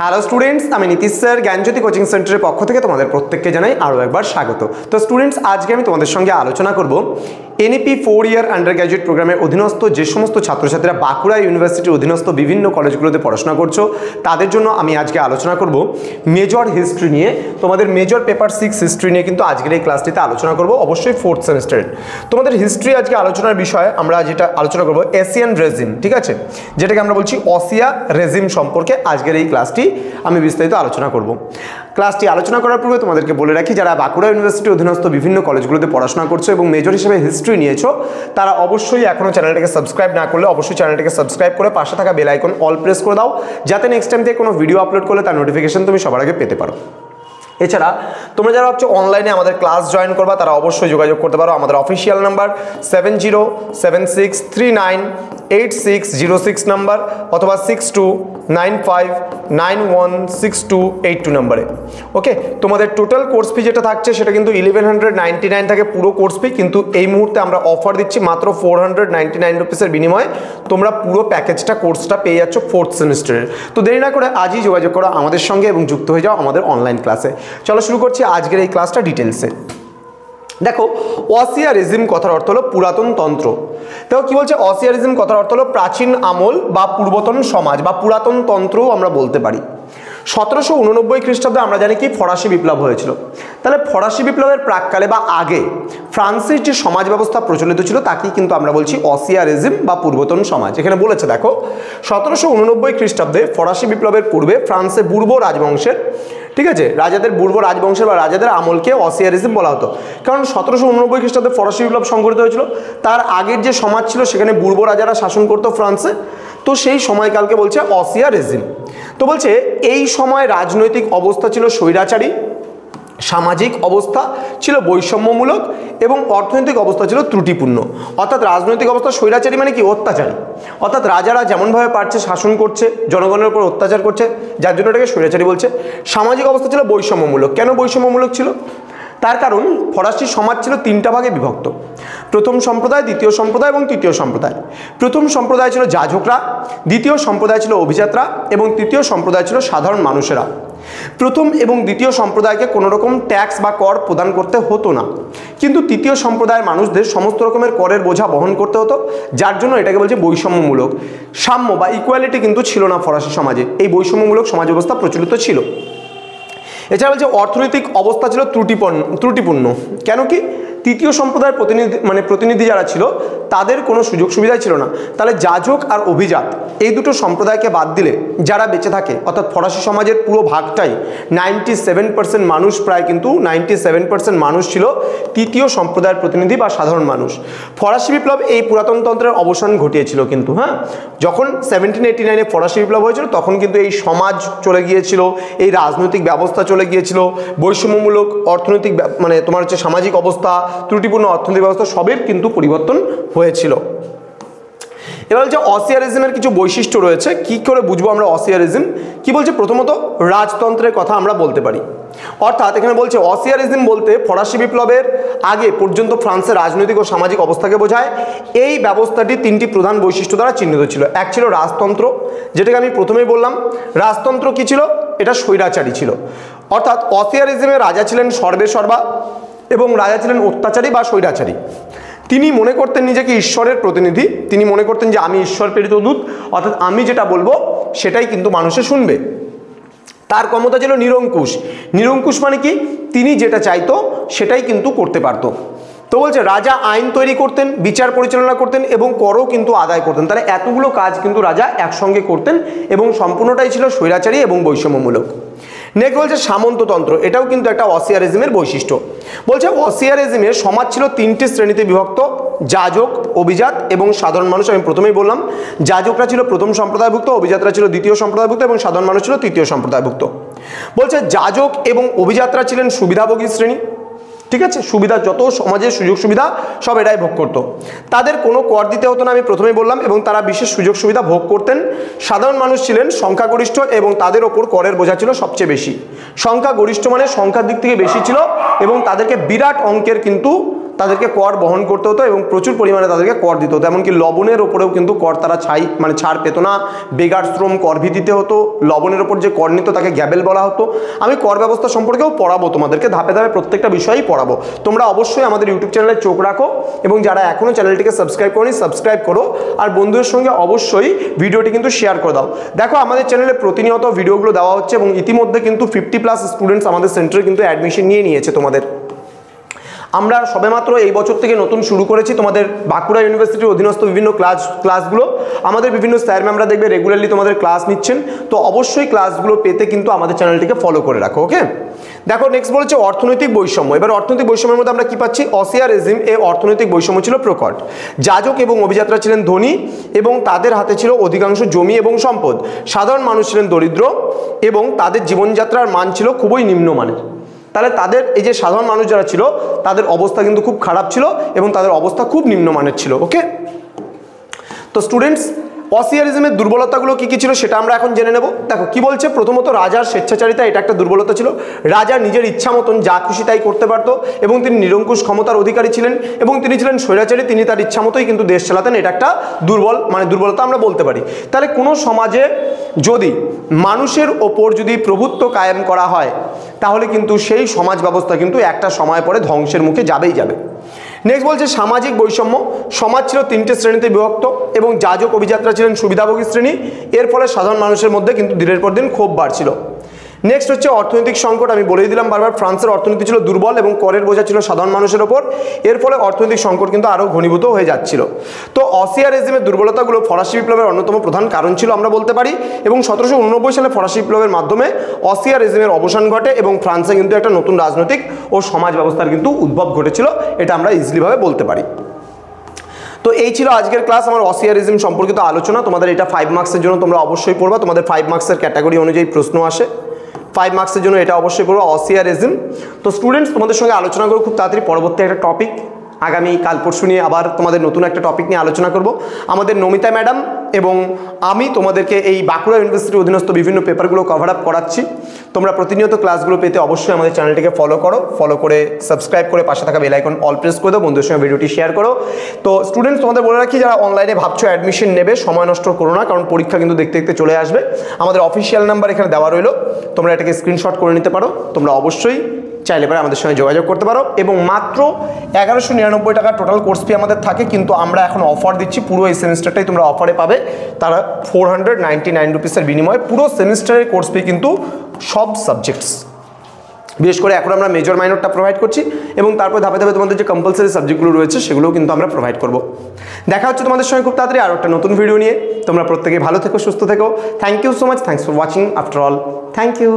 Hello students, আমি Nitish sir জ্ঞানজ্যোতি coaching সেন্টারের পক্ষ থেকে তোমাদের প্রত্যেককে জানাই আরও একবার স্বাগত। তো স্টুডেন্টস, আজকে আমি তোমাদের সঙ্গে আলোচনা করব এনইপি 4 ইয়ার আন্ডার গ্র্যাজুয়েট প্রোগ্রামের অধীনস্থ যে সমস্ত ছাত্রছাত্রীরা বাঁকুড়া ইউনিভার্সিটির অধীনস্থ বিভিন্ন কলেজগুলোতে পড়াশোনা করছো তাদের জন্য আমি আজকে আলোচনা করব মেজর হিস্ট্রি নিয়ে। তোমাদের মেজর পেপার 6 হিস্ট্রি নিয়ে কিন্তু আজকের এই ক্লাসটিতে আলোচনা করব, অবশ্যই 4th সেমিস্টারের। তোমাদের হিস্ট্রি আজকে আলোচনার বিষয় আমরা যেটা আলোচনা করব এশিয়ান রেজিম, ঠিক আছে, যেটাকে আমরা বলছি অসিয়া রেজিম সম্পর্কে আজকের এই ক্লাসটি আমি বিস্তারিত আলোচনা করব। ক্লাসটি আলোচনা করার পূর্বে তোমাদেরকে বলে রাখি, যারা বাঁকুড়া ইউনিভার্সিটির অধীনস্থ বিভিন্ন কলেজগুলোতে পড়াশোনা করছো এবং মেজর হিসেবে হিস্ট্রি নিয়েছো, তারা অবশ্যই এখনও চ্যানেলটাকে সাবস্ক্রাইব না করলে অবশ্যই চ্যানেলটাকে সাবস্ক্রাইব করে পাশে থাকা বেল আইকন অল প্রেস করে দাও, যাতে নেক্সট টাইম থেকে কোনো ভিডিও আপলোড করলে তার নোটিফিকেশন তুমি সবার আগে পেতে পারো। এছাড়া তোমরা যারা ভাবছো অনলাইনে আমাদের ক্লাস জয়েন করবা, তারা অবশ্যই যোগাযোগ করতে পারো। আমাদের অফিসিয়াল নাম্বার 7076398606 নাম্বার অথবা 6295916282 নাম্বারে। ওকে, তোমাদের টোটাল কোর্স ফি যেটা থাকছে সেটা কিন্তু 1199 থাকে পুরো কোর্স ফি, কিন্তু এই মুহূর্তে আমরা অফার দিচ্ছি মাত্র 499 রুপিসের বিনিময়ে তোমরা পুরো প্যাকেজটা কোর্সটা পেয়ে যাচ্ছ 4th সেমিস্টারের। তো দেরি না করে আজই যোগাযোগ করো আমাদের সঙ্গে এবং যুক্ত হয়ে যাও আমাদের অনলাইন ক্লাসে। চলো শুরু করছি আজকের এই ক্লাসটা ডিটেলসে। দেখো, অসিয়ারিজম কথার অর্থ হলো পুরাতন তন্ত্র। দেখো কি বলছে, অসিয়ারিজম কথার অর্থ হলো প্রাচীন আমল বা পূর্বতন সমাজ বা পুরাতন তন্ত্রও আমরা বলতে পারি। 1789 খ্রিস্টাব্দে আমরা জানি কি ফরাসি বিপ্লব হয়েছিল। তাহলে ফরাসি বিপ্লবের প্রাককালে বা আগে ফ্রান্সের যে সমাজ ব্যবস্থা প্রচলিত ছিল তাকেই কিন্তু আমরা বলছি অসিয়ারিজম বা পূর্বতন সমাজ। এখানে বলেছে দেখো, 1789 খ্রিস্টাব্দে ফরাসি বিপ্লবের পূর্বে ফ্রান্সে বুর্বো রাজবংশের, ঠিক আছে, রাজাদের বুর্বো রাজবংশের বা রাজাদের আমলকে অসিয়ারিজম বলা হতো। কারণ 1789 খ্রিস্টাব্দে ফরাসি বিপ্লব সংঘটিত হয়েছিল, তার আগের যে সমাজ ছিল সেখানে বুর্বো রাজারা শাসন করতো ফ্রান্সে, তো সেই সময়কালকে বলছে অসিয়ারিজম। তো বলছে এই সময় রাজনৈতিক অবস্থা ছিল স্বৈরাচারী, সামাজিক অবস্থা ছিল বৈষম্যমূলক এবং অর্থনৈতিক অবস্থা ছিল ত্রুটিপূর্ণ। অর্থাৎ রাজনৈতিক অবস্থা স্বৈরাচারী মানে কি, অত্যাচারী, অর্থাৎ রাজারা যেমনভাবে পারছে শাসন করছে, জনগণের উপর অত্যাচার করছে, যার জন্য এটাকে স্বৈরাচারী বলছে। সামাজিক অবস্থা ছিল বৈষম্যমূলক। কেন বৈষম্যমূলক ছিল? তার কারণ ফরাসি সমাজ ছিল 3টা ভাগে বিভক্ত: প্রথম সম্প্রদায়, দ্বিতীয় সম্প্রদায় এবং তৃতীয় সম্প্রদায়। প্রথম সম্প্রদায় ছিল যাজকরা, দ্বিতীয় সম্প্রদায় ছিল অভিজাতরা এবং তৃতীয় সম্প্রদায় ছিল সাধারণ মানুষেরা। প্রথম এবং দ্বিতীয় সম্প্রদায়কে কোনো রকম ট্যাক্স বা কর প্রদান করতে হতো না, কিন্তু তৃতীয় সম্প্রদায়ের মানুষদের সমস্ত রকমের করের বোঝা বহন করতে হতো, যার জন্য এটাকে বলছে বৈষম্যমূলক। সাম্য বা ইকুয়ালিটি কিন্তু ছিল না ফরাসি সমাজে, এই বৈষম্যমূলক সমাজ ব্যবস্থা প্রচলিত ছিল। এছাড়া বলছে অর্থনৈতিক অবস্থা ছিল ত্রুটিপূর্ণ। কেন কি? তৃতীয় সম্প্রদায়ের প্রতিনিধি যারা ছিল তাদের কোনো সুযোগ সুবিধাই ছিল না। তাহলে যাজক আর অভিজাত এই দুটো সম্প্রদায়কে বাদ দিলে যারা বেঁচে থাকে, অর্থাৎ ফরাসি সমাজের পুরো ভাগটাই 97% মানুষ, প্রায় কিন্তু 97% মানুষ ছিল তৃতীয় সম্প্রদায়ের প্রতিনিধি বা সাধারণ মানুষ। ফরাসি বিপ্লব এই পুরাতন তন্ত্রের অবসান ঘটিয়েছিল কিন্তু, হ্যাঁ, যখন 1789-এ ফরাসি বিপ্লব হয়েছিল তখন কিন্তু এই সমাজ চলে গিয়েছিল, এই রাজনৈতিক ব্যবস্থা চলে গিয়েছিল, বৈষম্যমূলক অর্থনৈতিক তোমার হচ্ছে সামাজিক অবস্থা, ত্রুটিপূর্ণ অর্থনৈতিক ব্যবস্থা সবের কিন্তু পরিবর্তন হয়েছিল। এবার বলছে অসিয়ারিজমের কিছু বৈশিষ্ট্য রয়েছে। কি করে বুঝবো আমরা অসিয়ারিজম? কি বলছে, প্রথমত রাজতন্ত্রের কথা আমরা বলতে পারি। অর্থাৎ এখানে বলছে অসিয়ারিজম বলতে ফরাসি বিপ্লবের আগে পর্যন্ত ফ্রান্সের রাজনৈতিক ও সামাজিক অবস্থাকে বোঝায়। এই ব্যবস্থাটি 3টি প্রধান বৈশিষ্ট্য দ্বারা চিহ্নিত ছিল। এক ছিল রাজতন্ত্র, যেটাকে আমি প্রথমেই বললাম। রাজতন্ত্র কি ছিল? এটা স্বৈরাচারী ছিল। অর্থাৎ অসিয়ারিজমে রাজা ছিলেন সর্বেসর্বা এবং রাজা ছিলেন অত্যাচারী বা স্বৈরাচারী। তিনি মনে করতেন নিজেকে ঈশ্বরের প্রতিনিধি, তিনি মনে করতেন যে আমি ঈশ্বর প্রেরিত দূত, অর্থাৎ আমি যেটা বলবো সেটাই কিন্তু মানুষে শুনবে। তার ক্ষমতা ছিল নিরঙ্কুশ। নিরঙ্কুশ মানে কি? তিনি যেটা চাইতো সেটাই কিন্তু করতে পারতো। তো বলছে রাজা আইন তৈরি করতেন, বিচার পরিচালনা করতেন এবং করও কিন্তু আদায় করতেন। তাহলে এতগুলো কাজ কিন্তু রাজা একসঙ্গে করতেন এবং সম্পূর্ণটাই ছিল স্বৈরাচারী এবং বৈষম্যমূলক। নেক্সট বলছে সামন্ততন্ত্র, এটাও কিন্তু একটা অসিয়ারিজমের বৈশিষ্ট্য। বলছে অসিয়ারিজমের সমাজ ছিল 3টি শ্রেণীতে বিভক্ত: যাজক, অভিজাত এবং সাধারণ মানুষ। আমি প্রথমেই বললাম যাজকরা ছিল প্রথম সম্প্রদায়ভুক্ত, অভিজাতরা ছিল দ্বিতীয় সম্প্রদায়ভুক্ত এবং সাধারণ মানুষ ছিল তৃতীয় সম্প্রদায়ভুক্ত। বলছে যাজক এবং অভিজাতরা ছিলেন সুবিধাভোগী শ্রেণী, ঠিক আছে, সুবিধা যত সমাজের সুযোগ সুবিধা সব এটাই ভোগ করত। তাদের কোনো কর দিতে হতো না, আমি প্রথমেই বললাম, এবং তারা বিশেষ সুযোগ সুবিধা ভোগ করতেন। সাধারণ মানুষ ছিলেন সংখ্যাগরিষ্ঠ এবং তাদের ওপর করের বোঝা ছিল সবচেয়ে বেশি। সংখ্যাগরিষ্ঠ মানে সংখ্যার দিক থেকে বেশি ছিল এবং তাদেরকে বিরাট অঙ্কের কিন্তু তাদেরকে কর বহন করতে হতো এবং প্রচুর পরিমাণে তাদেরকে কর দিতে হতো। এমনকি লবণের ওপরেও কিন্তু কর তারা ছাড় পেত না, বেগার শ্রম কর ভিত্তিতে হতো, লবণের ওপর যে কর নিত তাকে গ্যাবেল বলা হতো। আমি কর ব্যবস্থা সম্পর্কেও পড়াবো তোমাদেরকে, ধাপে ধাপে প্রত্যেকটা বিষয়ই পড়াবো। তোমরা অবশ্যই আমাদের ইউটিউব চ্যানেলে চোখ রাখো এবং যারা এখনও চ্যানেলটিকে সাবস্ক্রাইব করোনি সাবস্ক্রাইব করো, আর বন্ধুদের সঙ্গে অবশ্যই ভিডিওটি কিন্তু শেয়ার করে দাও। দেখো আমাদের চ্যানেলে প্রতিনিয়ত ভিডিওগুলো দেওয়া হচ্ছে এবং ইতিমধ্যে কিন্তু 50+ স্টুডেন্টস আমাদের সেন্টারে কিন্তু অ্যাডমিশন নিয়ে নিয়েছে। তোমাদের আমরা সবেমাত্র এই বছর থেকে নতুন শুরু করেছি তোমাদের বাঁকুড়া ইউনিভার্সিটির অধীনস্থ বিভিন্ন ক্লাসগুলো। আমাদের বিভিন্ন স্যার ম্যামরা দেখবে রেগুলারলি তোমাদের ক্লাস নিচ্ছেন, তো অবশ্যই ক্লাসগুলো পেতে কিন্তু আমাদের চ্যানেলটিকে ফলো করে রাখো। ওকে, দেখো নেক্সট বলছে অর্থনৈতিক বৈষম্য। এবার অর্থনৈতিক বৈষম্যের মধ্যে আমরা কি পাচ্ছি? অসিয়ারিজম এ অর্থনৈতিক বৈষম্য ছিল প্রকট। যাজক এবং অভিযাত্রা ছিলেন ধনী এবং তাদের হাতে ছিল অধিকাংশ জমি এবং সম্পদ। সাধারণ মানুষ ছিলেন দরিদ্র এবং তাদের জীবনযাত্রার মান ছিল খুবই নিম্নমানের। তাহলে তাদের এই যে সাধারণ মানুষ যারা ছিল তাদের অবস্থা কিন্তু খুব খারাপ ছিল এবং তাদের অবস্থা খুব নিম্নমানের ছিল। ওকে, তো স্টুডেন্টস অসিয়ারিজমের দুর্বলতাগুলো কি কি ছিল সেটা আমরা এখন জেনে নেব। দেখো কি বলছে, প্রথমত রাজার স্বেচ্ছাচারিতা, এটা একটা দুর্বলতা ছিল। রাজা নিজের ইচ্ছা মতন যা খুশি তাই করতে পারত এবং তিনি নিরঙ্কুশ ক্ষমতার অধিকারী ছিলেন এবং তিনি ছিলেন স্বৈরাচারী, তিনি তার ইচ্ছা মতোই কিন্তু দেশ চালাতেন। এটা একটা দুর্বলতা আমরা বলতে পারি। তাহলে কোনো সমাজে যদি মানুষের ওপর যদি প্রভুত্ব কায়েম করা হয় তাহলে কিন্তু সেই সমাজ ব্যবস্থা কিন্তু একটা সময় পরে ধ্বংসের মুখে যাবেই যাবে। নেক্সট বলছে সামাজিক বৈষম্য। সমাজ ছিল 3টে শ্রেণীতে বিভক্ত এবং যাজক অভিযাত্রা ছিলেন সুবিধাভোগী শ্রেণী। এর ফলে সাধারণ মানুষের মধ্যে কিন্তু দিনের পর দিন ক্ষোভ বাড়ছিল। নেক্সট হচ্ছে অর্থনৈতিক সংকট। আমি বলেই দিলাম বারবার, ফ্রান্সের অর্থনীতি ছিল দুর্বল এবং করের বোঝা ছিল সাধারণ মানুষের ওপর। এর ফলে অর্থনৈতিক সংকট কিন্তু আরও ঘনীভূত হয়ে যাচ্ছিল। তো অসিয়ারিজমের দুর্বলতাগুলো ফরাসি বিপ্লবের অন্যতম প্রধান কারণ ছিল আমরা বলতে পারি এবং 1789 সালে ফরাসি বিপ্লবের মাধ্যমে অসিয়ারিজমের অবসান ঘটে এবং ফ্রান্সে কিন্তু একটা নতুন রাজনৈতিক ও সমাজ ব্যবস্থার কিন্তু উদ্ভব ঘটেছিল, এটা আমরা ইজিলিভাবে বলতে পারি। তো এই ছিল আজকের ক্লাস, আমার অসিয়ারিজম সম্পর্কিত আলোচনা। তোমাদের এটা 5 মার্কসের জন্য তোমরা অবশ্যই পড়বা, তোমাদের 5 মার্কসের ক্যাটাগরি অনুযায়ী প্রশ্ন আসে। 5 মার্কসের জন্য এটা অবশ্যই পড়বো অসিয়ারিজম। তো স্টুডেন্টস তোমাদের সঙ্গে আলোচনা করবো খুব তাড়াতাড়ি পরবর্তী একটা টপিক, আগামী কাল পরশু নিয়ে আবার তোমাদের নতুন একটা টপিক নিয়ে আলোচনা করব। আমাদের নমিতা ম্যাডাম এবং আমি তোমাদেরকে এই বাঁকুড়া ইউনিভার্সিটির অধীনস্থ বিভিন্ন পেপারগুলো কভার আপ করাচ্ছি। তোমরা প্রতিনিয়ত ক্লাসগুলো পেতে অবশ্যই আমাদের চ্যানেলটিকে ফলো করে সাবস্ক্রাইব করে পাশে থাকা বেল আইকন অল প্রেস করে দাও, বন্ধুদের সঙ্গে ভিডিওটি শেয়ার করো। তো স্টুডেন্টস তোমাদের বলে রাখি, যারা অনলাইনে ভাবছো অ্যাডমিশন নেবে, সময় নষ্ট করো না, কারণ পরীক্ষা কিন্তু দেখতে দেখতে চলে আসবে। আমাদের অফিসিয়াল নাম্বার এখানে দেওয়া রইলো, তোমরা এটাকে স্ক্রিনশট করে নিতে পারো। তোমরা অবশ্যই চাইলে পরে আমাদের সঙ্গে যোগাযোগ করতে পারো এবং মাত্র 1199 টাকা টোটাল কোর্স ফি আমাদের থাকে, কিন্তু আমরা এখন অফার দিচ্ছি, পুরো এই সেমিস্টারটাই তোমরা অফারে পাবে। তারা 499 রুপিসের বিনিময়ে পুরো সেমিস্টারের কোর্স ফি কিন্তু সব সাবজেক্টস, বিশেষ করে এখন আমরা মেজর মাইনরটা প্রোভাইড করছি এবং তারপর ধাপে ধাপে তোমাদের যে কম্পালসারি সাবজেক্টগুলো রয়েছে সেগুলোও কিন্তু আমরা প্রোভাইড করব। দেখা হচ্ছে তোমাদের সঙ্গে খুব তাড়াতাড়ি আরও একটা নতুন ভিডিও নিয়ে। তোমরা প্রত্যেকে ভালো থেকো, সুস্থ থেকো। Thank you so much, thanks for watching after all, thank you.